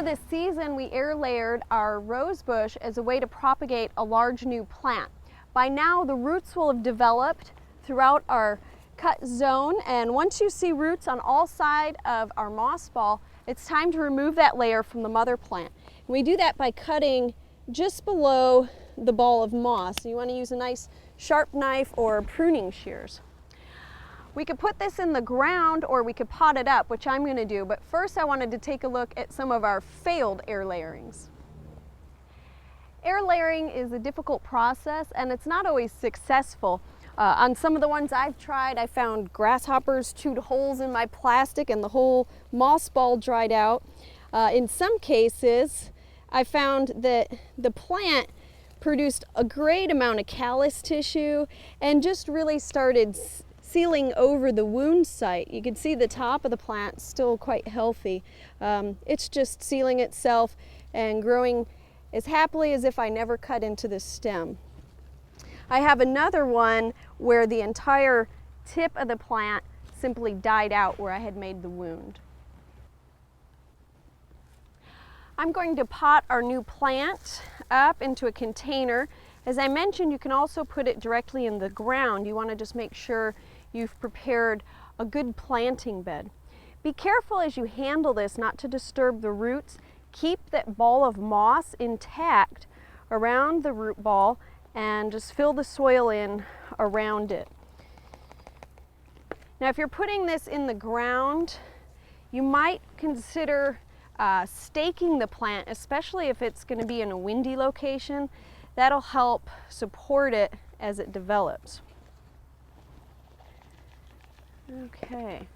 this season, we air layered our rose bush as a way to propagate a large new plant. By now, the roots will have developed throughout our cut zone, and once you see roots on all sides of our moss ball, it's time to remove that layer from the mother plant. And we do that by cutting just below the ball of moss. So you want to use a nice sharp knife or pruning shears. We could put this in the ground or we could pot it up, which I'm going to do, but first I wanted to take a look at some of our failed air layerings. Air layering is a difficult process and it's not always successful. On some of the ones I've tried, I found grasshoppers chewed holes in my plastic and the whole moss ball dried out. In some cases, I found that the plant produced a great amount of callus tissue and just really started sealing over the wound site. You can see the top of the plant still quite healthy. It's just sealing itself and growing as happily as if I never cut into the stem. I have another one where the entire tip of the plant simply died out where I had made the wound. I'm going to pot our new plant up into a container. As I mentioned, you can also put it directly in the ground. You want to just make sure you've prepared a good planting bed. Be careful as you handle this not to disturb the roots. Keep that ball of moss intact around the root ball and just fill the soil in around it. Now, if you're putting this in the ground, you might consider staking the plant, especially if it's going to be in a windy location. That'll help support it as it develops. Okay.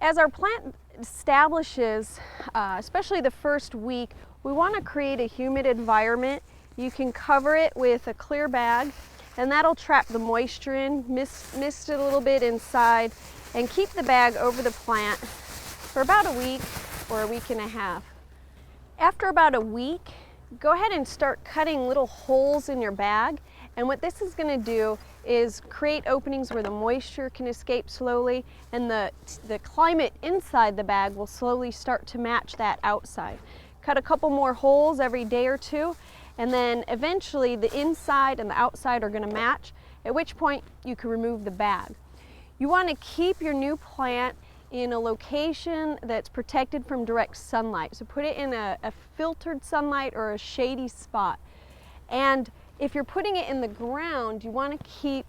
As our plant establishes, especially the first week, we want to create a humid environment. You can cover it with a clear bag and that'll trap the moisture in, mist it a little bit inside, and keep the bag over the plant for about a week or a week and a half. After about a week, go ahead and start cutting little holes in your bag, and what this is going to do is create openings where the moisture can escape slowly and the climate inside the bag will slowly start to match that outside. Cut a couple more holes every day or two, and then eventually the inside and the outside are going to match, at which point you can remove the bag. You want to keep your new plant in a location that's protected from direct sunlight. So put it in a filtered sunlight or a shady spot. And if you're putting it in the ground, you want to keep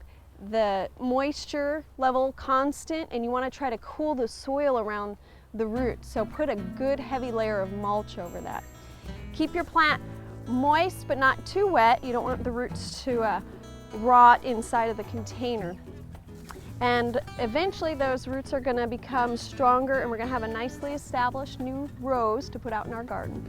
the moisture level constant and you want to try to cool the soil around the roots. So put a good heavy layer of mulch over that. Keep your plant moist but not too wet. You don't want the roots to rot inside of the container. And eventually those roots are going to become stronger and we're going to have a nicely established new rose to put out in our garden.